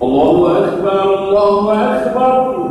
الله أكبر الله أكبر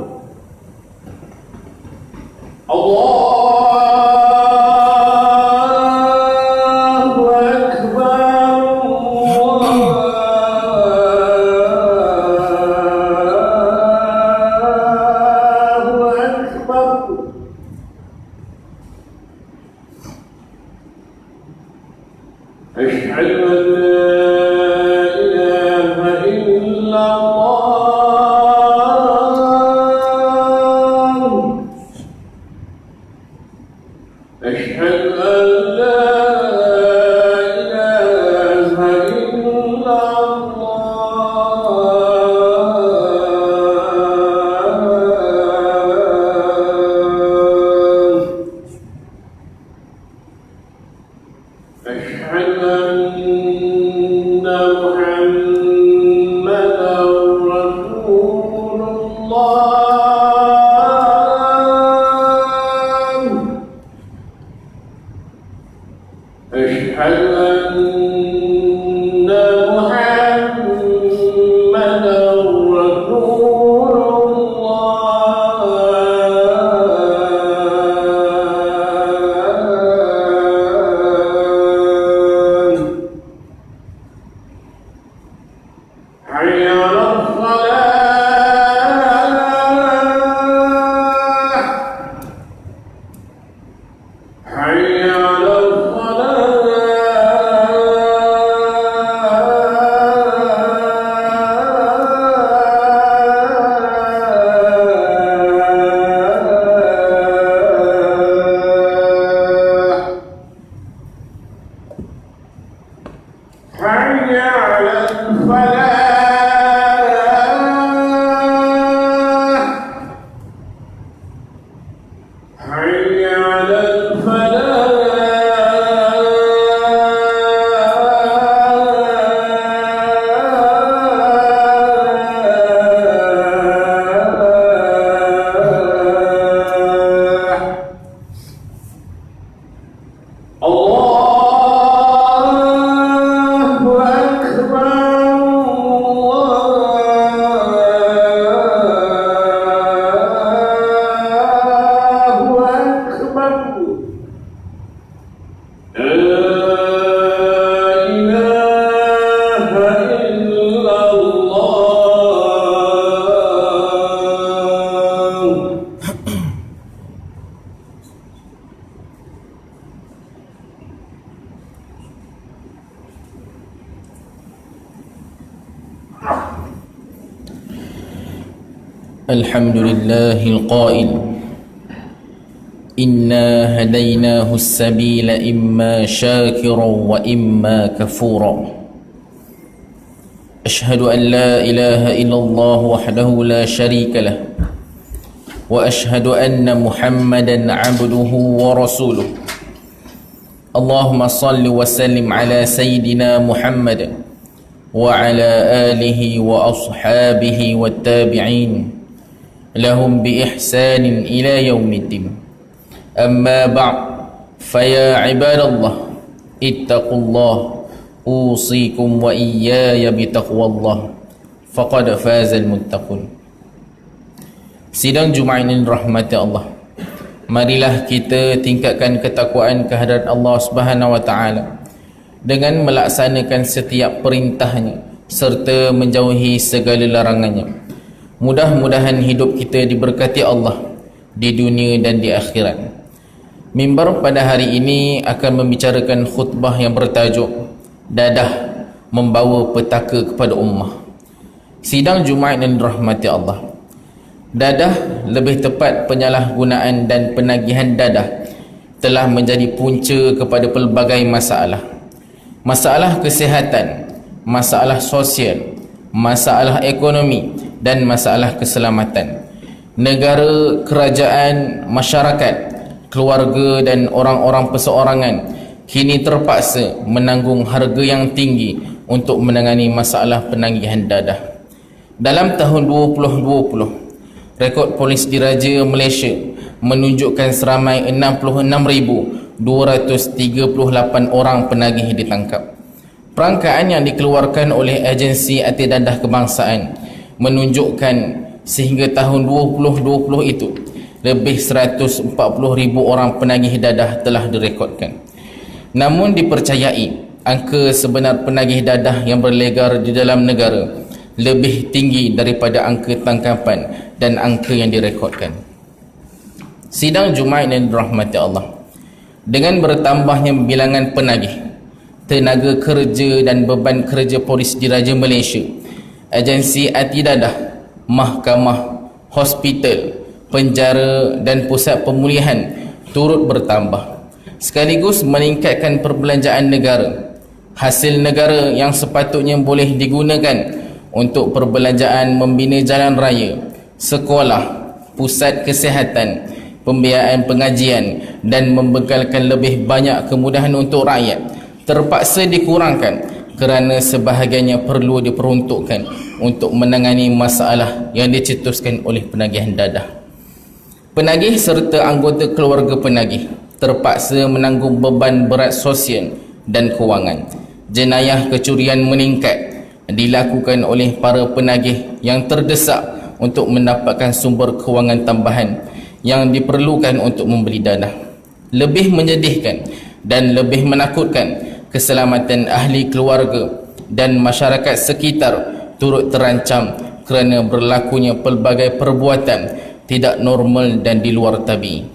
الحمد لله القائل إنا هديناه السبيل إما شاكرا وإما كفورا أشهد أن لا إله إلا الله وحده لا شريك له وأشهد أن محمدا عبده ورسوله اللهم صل وسلم على سيدنا محمد وعلى آله وأصحابه والتابعين لهم بإحسان إلى يوم الدين أما بعد فيا عباد الله اتقوا الله أوصيكم وإياي بتقوى الله فقد فاز المتقون. Sidang Jumaat ini rahmati Allah, marilah kita tingkatkan ketakwaan kehadrat Allah Subhanahu wa taala dengan melaksanakan setiap perintahnya serta menjauhi segala larangannya. Mudah-mudahan hidup kita diberkati Allah di dunia dan di akhirat. Mimbar pada hari ini akan membicarakan khutbah yang bertajuk Dadah Membawa Petaka kepada Ummah. Sidang Jumaat yang dirahmati Allah, dadah, lebih tepat penyalahgunaan dan penagihan dadah, telah menjadi punca kepada pelbagai masalah. Masalah kesihatan, masalah sosial, masalah ekonomi dan masalah keselamatan. Negara, kerajaan, masyarakat, keluarga dan orang-orang perseorangan kini terpaksa menanggung harga yang tinggi untuk menangani masalah penagihan dadah. Dalam tahun 2020, rekod Polis Diraja Malaysia menunjukkan seramai 66,238 orang penagih ditangkap. Perangkaan yang dikeluarkan oleh Agensi Anti Dadah Kebangsaan menunjukkan sehingga tahun 2020 itu lebih 140,000 orang penagih dadah telah direkodkan. Namun dipercayai angka sebenar penagih dadah yang berlegar di dalam negara lebih tinggi daripada angka tangkapan dan angka yang direkodkan. Sidang Jumaat yang dirahmati Allah, dengan bertambahnya bilangan penagih, tenaga kerja dan beban kerja polis diraja Malaysia, agensi anti dadah, mahkamah, hospital, penjara dan pusat pemulihan turut bertambah, sekaligus meningkatkan perbelanjaan negara. Hasil negara yang sepatutnya boleh digunakan untuk perbelanjaan membina jalan raya, sekolah, pusat kesihatan, pembiayaan pengajian dan membekalkan lebih banyak kemudahan untuk rakyat terpaksa dikurangkan kerana sebahagiannya perlu diperuntukkan untuk menangani masalah yang dicetuskan oleh penagihan dadah. Penagih serta anggota keluarga penagih terpaksa menanggung beban berat sosial dan kewangan. Jenayah kecurian meningkat dilakukan oleh para penagih yang terdesak untuk mendapatkan sumber kewangan tambahan yang diperlukan untuk membeli dadah. Lebih menyedihkan dan lebih menakutkan, keselamatan ahli keluarga dan masyarakat sekitar turut terancam kerana berlakunya pelbagai perbuatan tidak normal dan di luar tabii.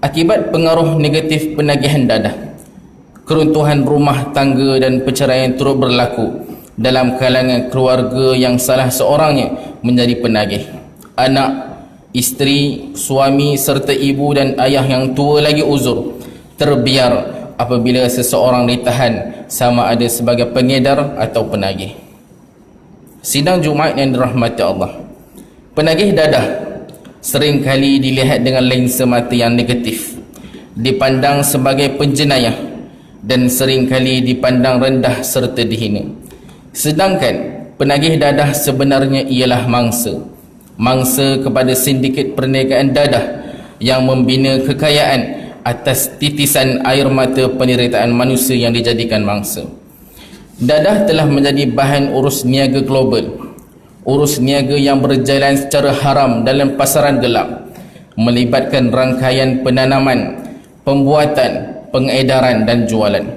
Akibat pengaruh negatif penagihan dadah, keruntuhan rumah tangga dan perceraian turut berlaku dalam kalangan keluarga yang salah seorangnya menjadi penagih. Anak, isteri, suami serta ibu dan ayah yang tua lagi uzur terbiar apabila seseorang ditahan, sama ada sebagai pengedar atau penagih. Sidang Jumaat yang dirahmati Allah, penagih dadah seringkali dilihat dengan lensa mata yang negatif, dipandang sebagai penjenayah dan seringkali dipandang rendah serta dihina. Sedangkan penagih dadah sebenarnya ialah mangsa kepada sindiket perniagaan dadah yang membina kekayaan atas titisan air mata penderitaan manusia yang dijadikan mangsa. Dadah telah menjadi bahan urus niaga global, urus niaga yang berjalan secara haram dalam pasaran gelap, melibatkan rangkaian penanaman, pembuatan, pengedaran dan jualan.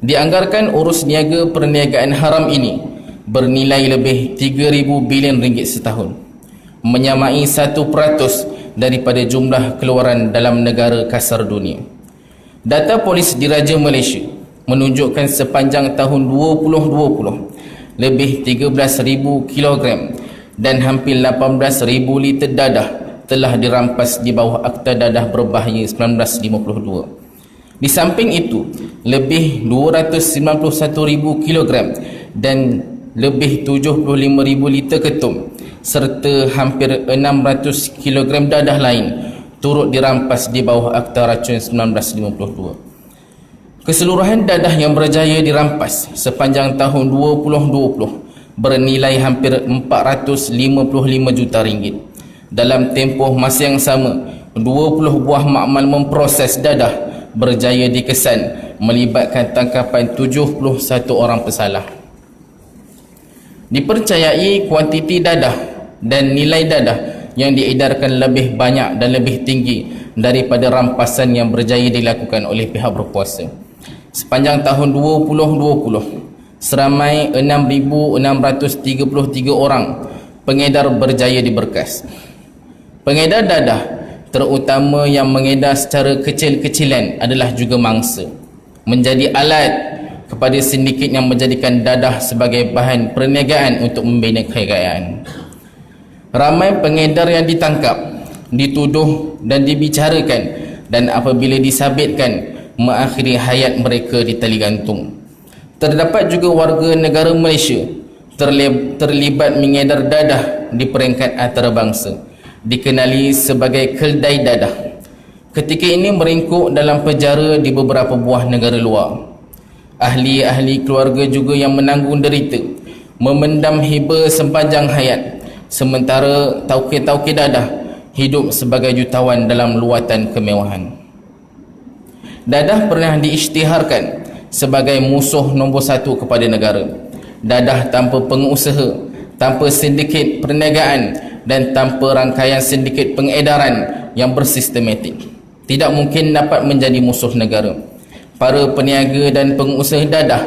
Dianggarkan urus niaga perniagaan haram ini bernilai lebih 3,000 bilion ringgit setahun, menyamai 1% daripada jumlah keluaran dalam negara kasar dunia. Data polis diraja Malaysia menunjukkan sepanjang tahun 2020 lebih 13,000 kilogram dan hampir 18,000 liter dadah telah dirampas di bawah Akta Dadah Berbahaya 1952. Di samping itu, lebih 291,000 kilogram dan lebih 75,000 liter ketum serta hampir 600 kilogram dadah lain turut dirampas di bawah Akta Racun 1952. Keseluruhan dadah yang berjaya dirampas sepanjang tahun 2020 bernilai hampir 455 juta ringgit. Dalam tempoh masa yang sama, 20 buah makmal memproses dadah berjaya dikesan melibatkan tangkapan 71 orang pesalah. Dipercayai kuantiti dadah dan nilai dadah yang diedarkan lebih banyak dan lebih tinggi daripada rampasan yang berjaya dilakukan oleh pihak berkuasa. Sepanjang tahun 2020, seramai 6,633 orang pengedar berjaya diberkas. Pengedar dadah, terutama yang mengedar secara kecil-kecilan, adalah juga mangsa, menjadi alat kepada sindiket yang menjadikan dadah sebagai bahan perniagaan untuk membina kekayaan. Ramai pengedar yang ditangkap, dituduh dan dibicarakan, dan apabila disabitkan mengakhiri hayat mereka di tali gantung. Terdapat juga warga negara Malaysia terlibat mengedar dadah di peringkat antarabangsa, dikenali sebagai keldai dadah. Ketika ini meringkuk dalam penjara di beberapa buah negara luar. Ahli-ahli keluarga juga yang menanggung derita, memendam hiba sepanjang hayat, sementara tauke-tauke dadah hidup sebagai jutawan dalam luatan kemewahan. Dadah pernah diisytiharkan sebagai musuh nombor 1 kepada negara. Dadah tanpa pengusaha tanpa sindiket perniagaan dan tanpa rangkaian sindiket pengedaran yang bersistematik, tidak mungkin dapat menjadi musuh negara. Para peniaga dan pengusaha dadah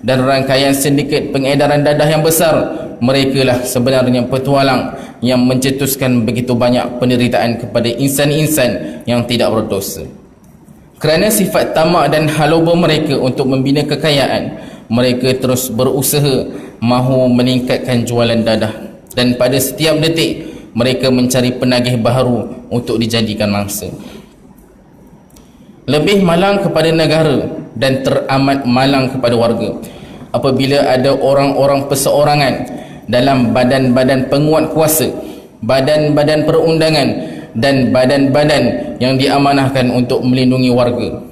dan rangkaian sindiket pengedaran dadah yang besar, merekalah sebenarnya petualang yang mencetuskan begitu banyak penderitaan kepada insan-insan yang tidak berdosa. Kerana sifat tamak dan haloba mereka untuk membina kekayaan, mereka terus berusaha mahu meningkatkan jualan dadah, dan pada setiap detik mereka mencari penagih baharu untuk dijadikan mangsa. Lebih malang kepada negara dan teramat malang kepada warga apabila ada orang-orang perseorangan dalam badan-badan penguat kuasa, badan-badan perundangan dan badan-badan yang diamanahkan untuk melindungi warga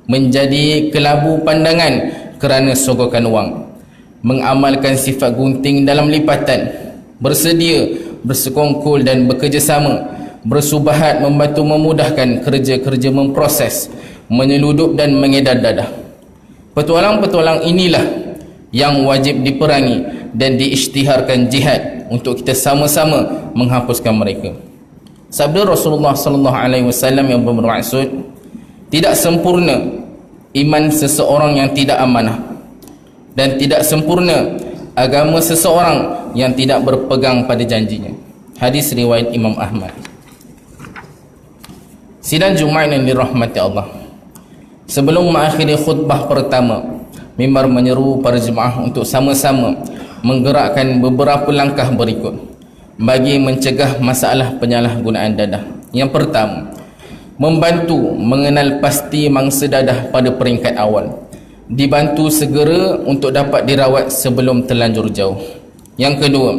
menjadi kelabu pandangan kerana sogokan wang, mengamalkan sifat gunting dalam lipatan, bersedia bersekongkol dan bekerjasama, bersubahat membantu memudahkan kerja-kerja memproses, menyeludup dan mengedar dadah. Petualang-petualang inilah yang wajib diperangi dan diisytiharkan jihad untuk kita sama-sama menghapuskan mereka. Sabda Rasulullah sallallahu alaihi wasallam yang bermaksud, tidak sempurna iman seseorang yang tidak amanah, dan tidak sempurna agama seseorang yang tidak berpegang pada janjinya. Hadis riwayat Imam Ahmad. Sidang Jumaat yang dirahmati Allah, sebelum mengakhiri khutbah pertama, mimbar menyeru para jemaah untuk sama-sama menggerakkan beberapa langkah berikut bagi mencegah masalah penyalahgunaan dadah. Yang pertama, membantu mengenal pasti mangsa dadah pada peringkat awal, dibantu segera untuk dapat dirawat sebelum terlanjur jauh. Yang kedua,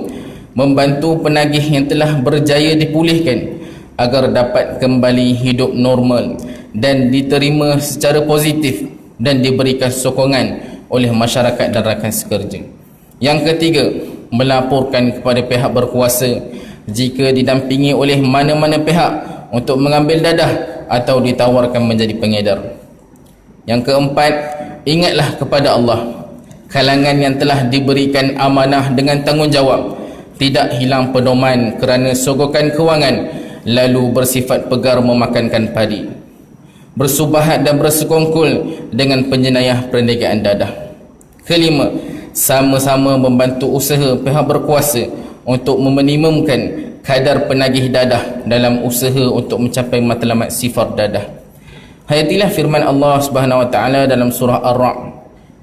membantu penagih yang telah berjaya dipulihkan agar dapat kembali hidup normal dan diterima secara positif dan diberikan sokongan oleh masyarakat dan rakan sekerja. Yang ketiga, melaporkan kepada pihak berkuasa jika didampingi oleh mana-mana pihak untuk mengambil dadah atau ditawarkan menjadi pengedar. Yang keempat, ingatlah kepada Allah. Kalangan yang telah diberikan amanah dengan tanggungjawab tidak hilang pedoman kerana sogokan kewangan lalu bersifat pegar memakankan padi, bersubahat dan bersekongkol dengan penjenayah perniagaan dadah. Kelima, sama-sama membantu usaha pihak berkuasa untuk meminimumkan kadar penagih dadah dalam usaha untuk mencapai matlamat sifar dadah. Hayatilah firman Allah Subhanahu wa taala dalam surah Ar-Ra'd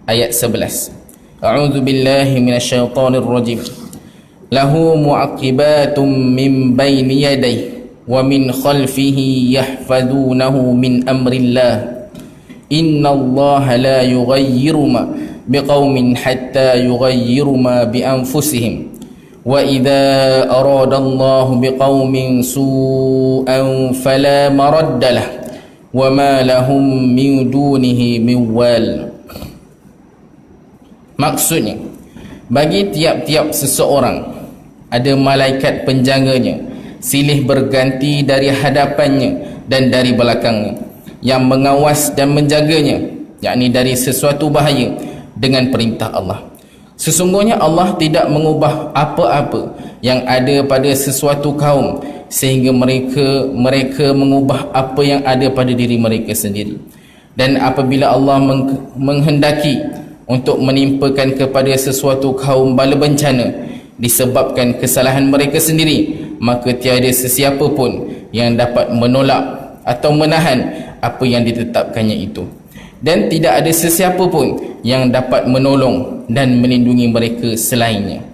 ayat 11. A'udzu billahi minasyaitonir rajim. Lahu mu'aqibatum min baini yadayhi wa min khalfihi yahfazunahu min amrillah. Innallaha la yughayyiru ma biqaumin hatta yughayyiru ma bi anfusihim. Wa idza aradallahu biqaumin su'an fala maraddalah wa ma lahum min dunihi min wal. Maksudnya, bagi tiap-tiap seseorang ada malaikat penjaganya silih berganti dari hadapannya dan dari belakangnya yang mengawas dan menjaganya, yakni dari sesuatu bahaya dengan perintah Allah. Sesungguhnya Allah tidak mengubah apa-apa yang ada pada sesuatu kaum sehingga mereka mengubah apa yang ada pada diri mereka sendiri. Dan apabila Allah menghendaki untuk menimpakan kepada sesuatu kaum bala bencana disebabkan kesalahan mereka sendiri, maka tiada sesiapa pun yang dapat menolak atau menahan apa yang ditetapkannya itu, dan tidak ada sesiapa pun yang dapat menolong dan melindungi mereka selainnya.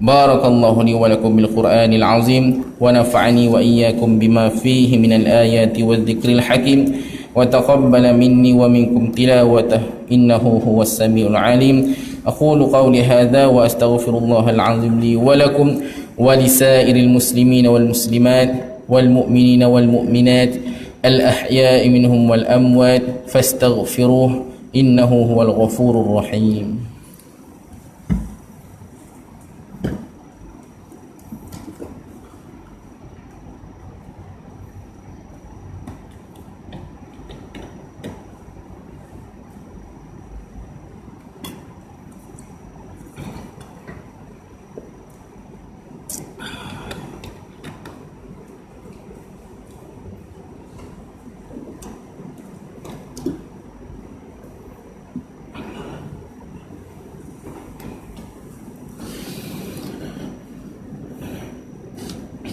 Barakallahu li wa lakum bil Qur'anil azim wa nafa'ani wa iyyakum bima fihi minal ayati wadh-dhikril hakim wa taqabbala minni wa minkum tilawatahu innahu huwas samiul alim. Aqulu qawli hadha wa astaghfirullahal azim li wa lakum wa lisairil muslimina wal muslimat wal mu'minina wal mu'minat al ahya'i minhum wal amwat fastaghfiruhu innahu huwal ghafurur rahim.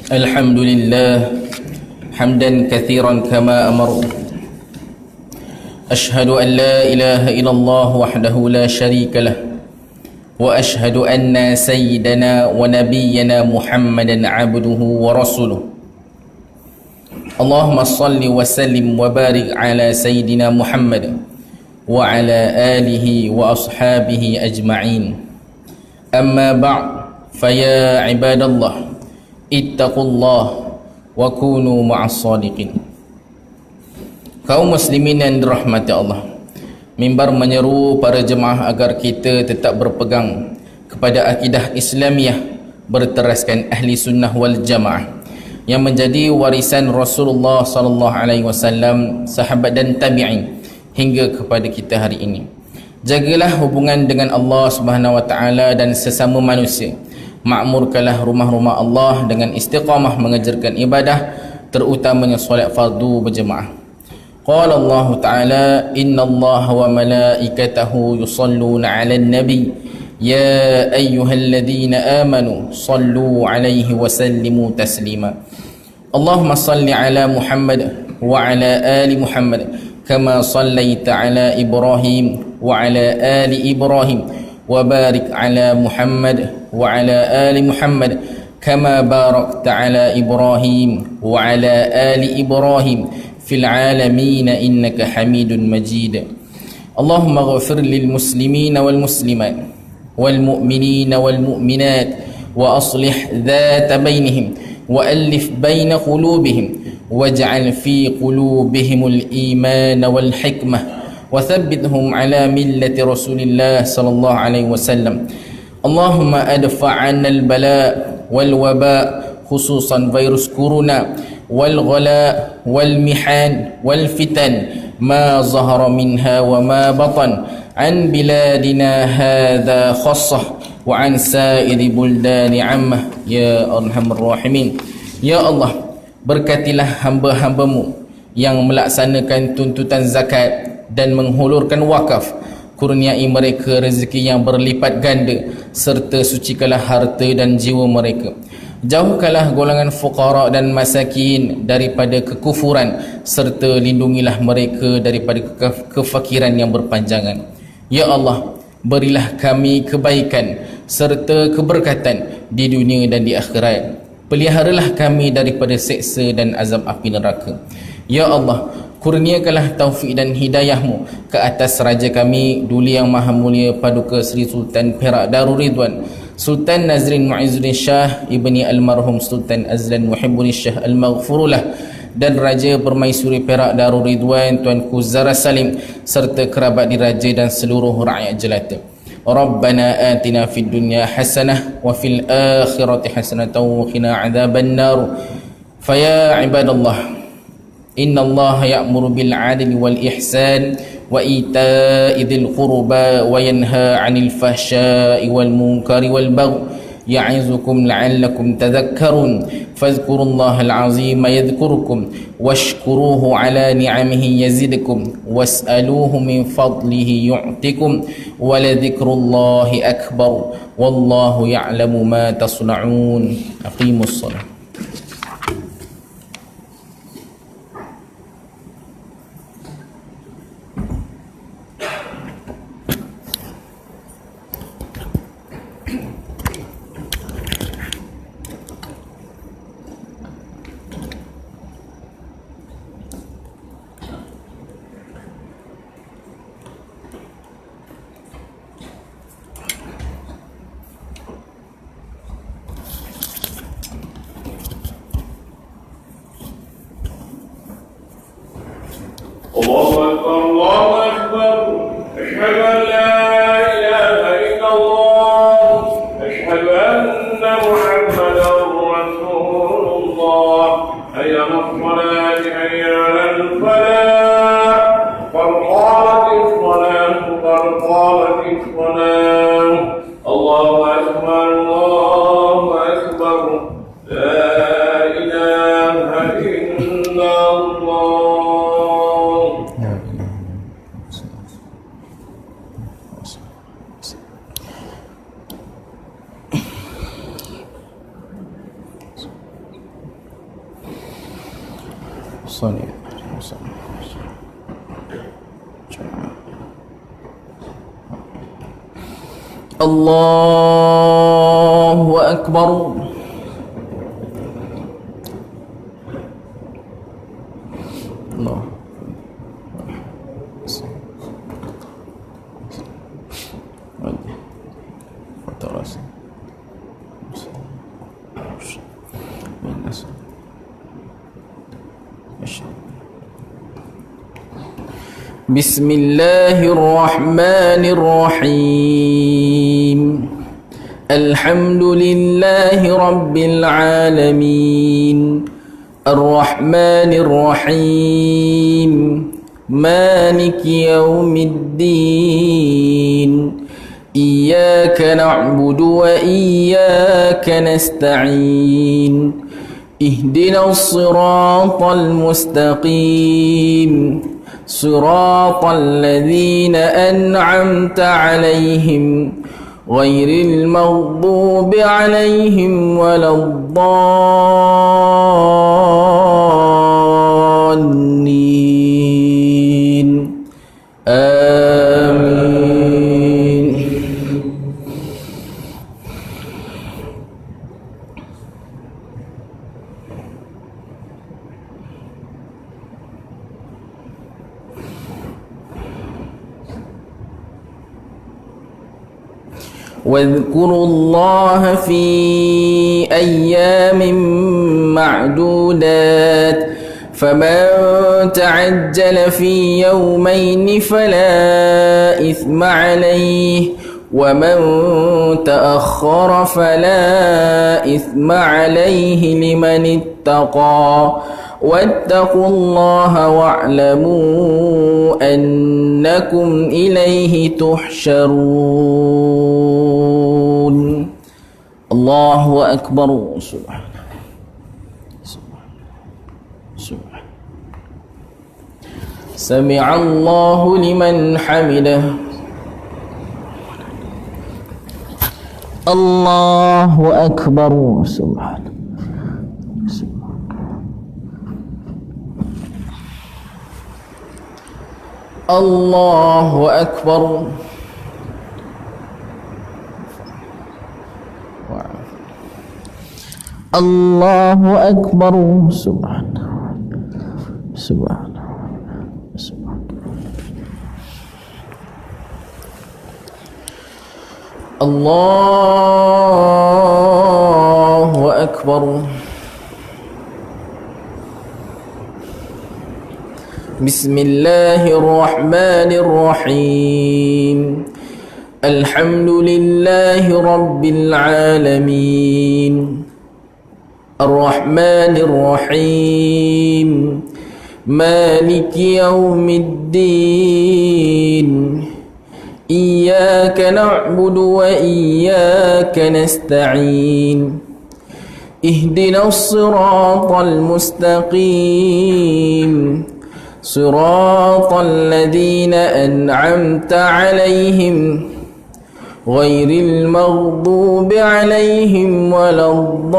الحمد لله حمدا كثيرا كما أمر. أشهد أن لا إله إلا الله وحده لا شريك له، وأشهد أن سيدنا ونبينا محمدا عبده ورسوله. اللهم صل وسلم وبارك على سيدنا محمد وعلى آله وأصحابه أجمعين. أما بعد، فيا عباد الله اتقوا الله وكونوا مع الصادقين. Kaum muslimin yang dirahmati Allah, mimbar menyeru para jemaah agar kita tetap berpegang kepada akidah Islamiyah berteraskan ahli sunnah wal jamaah yang menjadi warisan Rasulullah sallallahu alaihi wasallam, sahabat dan tabi'in hingga kepada kita hari ini. Jagalah hubungan dengan Allah Subhanahu wa taala dan sesama manusia. Makmurkanlah rumah-rumah Allah dengan istiqamah mengerjakan ibadah, terutamanya solat fardu berjemaah. Qala Allah Ta'ala, Inna Allah wa malaikatahu yusalluna ala nabi, Ya ayyuhalladhina amanu, sallu alaihi wa sallimu taslima. Allahumma salli ala Muhammad wa ala ali Muhammad, kama sallaita ala Ibrahim wa ala ali Ibrahim, wa barik ala Muhammad wa ala ali Muhammad, kama barakta ala Ibrahim wa ala ali Ibrahim fil alamin innaka Hamidun Majid. Allahumma ighfir lil muslimina wal muslimat wal mu'minina wal mu'minat wa aslih dhata bainihim wa alif baina qulubihim waj'al fi qulubihimul iman wal hikmah wa thabbithum ala millati Rasulillah sallallahu alaihi wasallam. Allahumma adfa'anna al bala wal waba, khususan virus corona wal ghala wal mihan wal fitan ma zahara minha wa ma batan an biladina hadha khassah wa an sa'iri buldani ammah ya arhamar rahimin. Ya Allah, berkatilah hamba-hambamu yang melaksanakan tuntutan zakat dan menghulurkan wakaf. Kurniai mereka rezeki yang berlipat ganda, serta sucikanlah harta dan jiwa mereka. Jauhkanlah golongan fuqara dan masakin daripada kekufuran, serta lindungilah mereka daripada kefakiran yang berpanjangan. Ya Allah, berilah kami kebaikan serta keberkatan di dunia dan di akhirat. Peliharalah kami daripada seksa dan azab api neraka. Ya Allah, kurniakanlah taufik dan hidayahmu ke atas raja kami, Duli Yang Maha Mulia Paduka Sri Sultan Perak Darul Ridwan, Sultan Nazrin Muizzuddin Shah ibni almarhum Sultan Azlan Muhibbuddin Shah Al-Maghfurullah, dan Raja Permaisuri Perak Darul Ridwan Tuanku Zara Salim, serta kerabat diraja dan seluruh rakyat jelata. Rabbana atina fid dunya hasanah wa fil akhirati hasanatan wa qina adzaban nar. Faya ibadallah, Inna Allah ya'muru bil 'adli wal ihsan wa ita'i dzil qurba wa yanha 'anil fahsya'i wal munkari wal baghi ya'izukum la'allakum tadhakkarun. Fadhkurullahal 'azima yadhkurukum washkuruhu 'ala ni'amihi yazidkum was'aluhu min fadlihi yu'tikum wa ladhikrullahi akbar wallahu ya'lamu ma tasna'un. Aqimus shalah. الله أكبر الله أكبر. أشهد أن لا إله إلا الله. أشهد أن محمدا رسول الله. حي على الصلاة حي على الفلاح. قد قامت الصلاة قد قامت الصلاة. الله أكبر الله أكبر. لا إله إلا الله. Sorry. Allahu Akbar. Allah. بسم الله الرحمن الرحيم الحمد لله رب العالمين الرحمن الرحيم مالك يوم الدين إياك نعبد وإياك نستعين اهدنا الصراط المستقيم صراط الذين أنعمت عليهم غير المغضوب عليهم ولا الضالين آمين. واذكروا الله في أيام معدودات فمن تعجل في يومين فلا إثم عليه ومن تأخر فلا إثم عليه لمن اتقى واتقوا الله واعلموا أنكم إليه تحشرون. الله أكبر. سبحانه سمع الله لمن حمده. الله أكبر. سبحانه الله أكبر. الله أكبر. سبحانه سبحانه الله أكبر. بسم الله الرحمن الرحيم الحمد لله رب العالمين الرحمن الرحيم مالك يوم الدين إياك نعبد وإياك نستعين اهدنا الصراط المستقيم صراط الذين أنعمت عليهم غير المغضوب عليهم ولا الضالين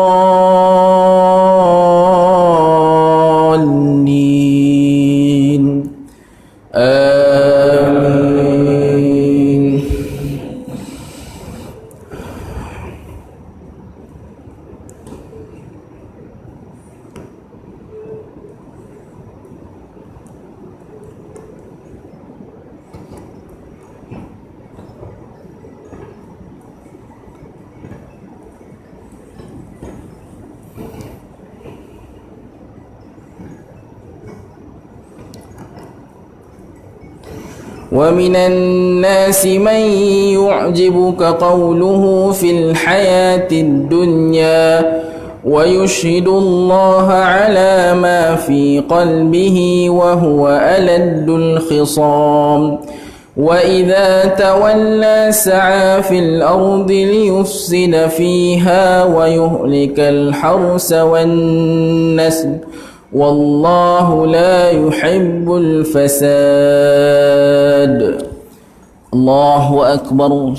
آمين. ومن الناس من يعجبك قوله في الحياة الدنيا ويشهد الله على ما في قلبه وهو ألد الخصام وإذا تولى سعى في الأرض ليفسد فيها ويهلك الحرث والنسل والله لا يحب الفساد. الله أكبر.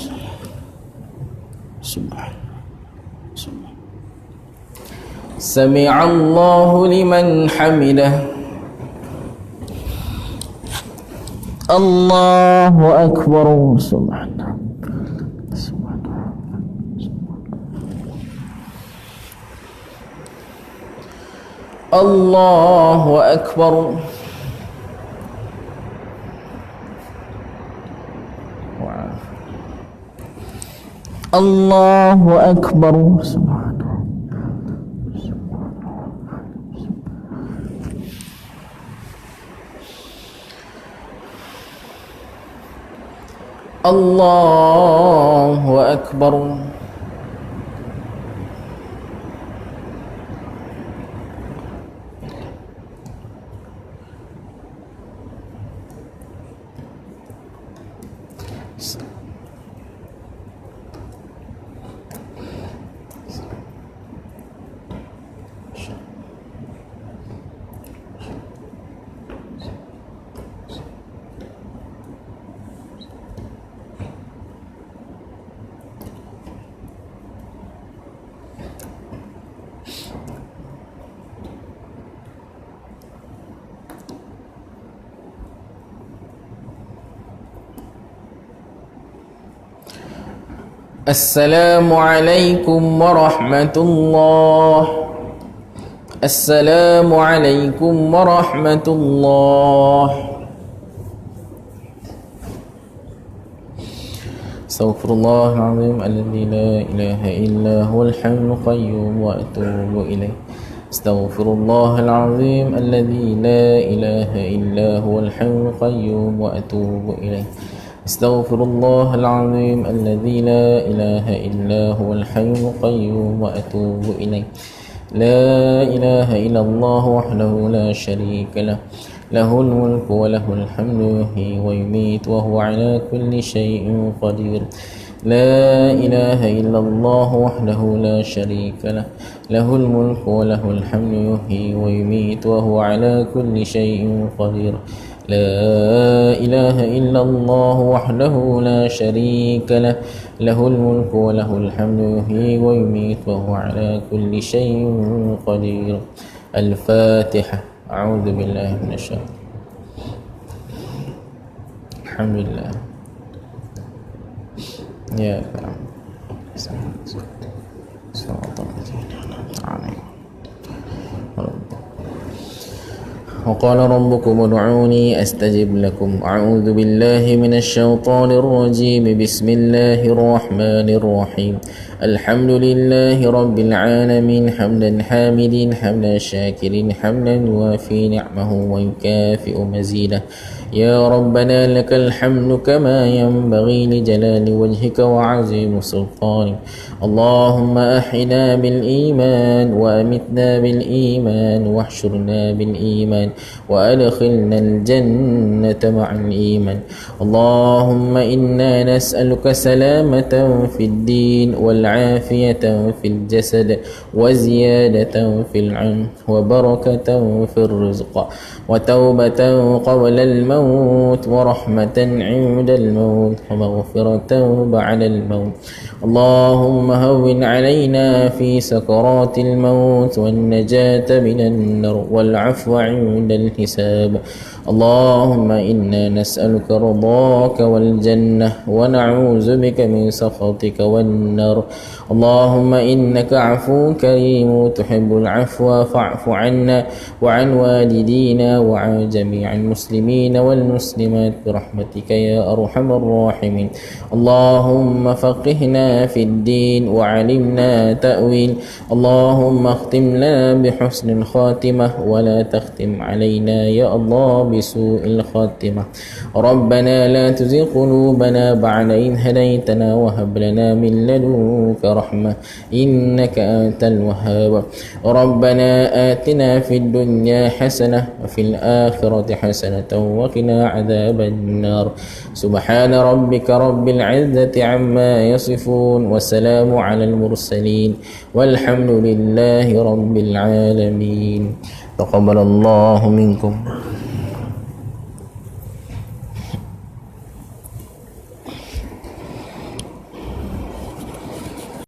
سمع الله لمن حمده. Allahu Akbar. Subhanallah. Allahu Akbar. Allahu Akbar. Subhanallah. Allahu Akbar. Assalamualaikum warahmatullah. Assalamualaikum warahmatullah. Astaghfirullahaladzim alladzi la ilaha illa huwal hayyul qayyum wa atubu ilaih. Astaghfirullahaladzim alladzi la ilaha illa huwal hayyul qayyum wa atubu ilaih. أستغفر الله العظيم الذي لا إله إلا هو الحي القيوم وأتوب إليه. لا إله إلا الله وحده لا شريك له، له الملك وله الحمد يحيي ويميت وهو على كل شيء قدير. لا إله إلا الله وحده لا شريك له، له الملك وله الحمد يحيي ويميت وهو على كل شيء قدير. لا إله إلا الله وحده لا شريك له، له الملك وله الحمد يحيي ويميت وهو على كل شيء قدير. الفاتحة. أعوذ بالله من الشيطان. الحمد لله. يا رب. صراط الذين أنعمت عليهم. وقال ربكم ادعوني أستجب لكم. أعوذ بالله من الشيطان الرجيم. بسم الله الرحمن الرحيم. الحمد لله رب العالمين حمدا حامدين حمدا شاكرين حمدا يوافي نعمه ويكافئ مزيده. يا ربنا لك الحمد كما ينبغي لجلال وجهك وعظيم سلطانك. اللهم أحينا بالإيمان وأمتنا بالإيمان واحشرنا بالإيمان وأدخلنا الجنة مع الإيمان. اللهم إنا نسألك سلامة في الدين والعافية في الجسد وزيادة في العلم وبركة في الرزق وتوبة قبل الموت ورحمة عند الموت ومغفرة بعد الموت. اللهم هون علينا في سكرات الموت والنجاة من النار والعفو عند الحساب. اللهم إنا نسألك رضاك والجنة ونعوذ بك من سخطك والنار. اللهم إنك عفو كريم تحب العفو فاعف عنا وعن والدينا وعن جميع المسلمين والمسلمات برحمتك يا أرحم الراحمين. اللهم فقهنا في الدين وعلمنا تأويل. اللهم اختم لنا بحسن الخاتمة ولا تختم علينا يا الله بسوء الخاتمة. ربنا لا تزغ قلوبنا بعد إذ هديتنا وهب لنا من لدنك رحمة إنك أنت الوهاب. ربنا آتنا في الدنيا حسنة وفي الآخرة حسنة وقنا عذاب النار. سبحان ربك رب العزة عما يصفون والسلام على المرسلين والحمد لله رب العالمين. تقبل الله منكم.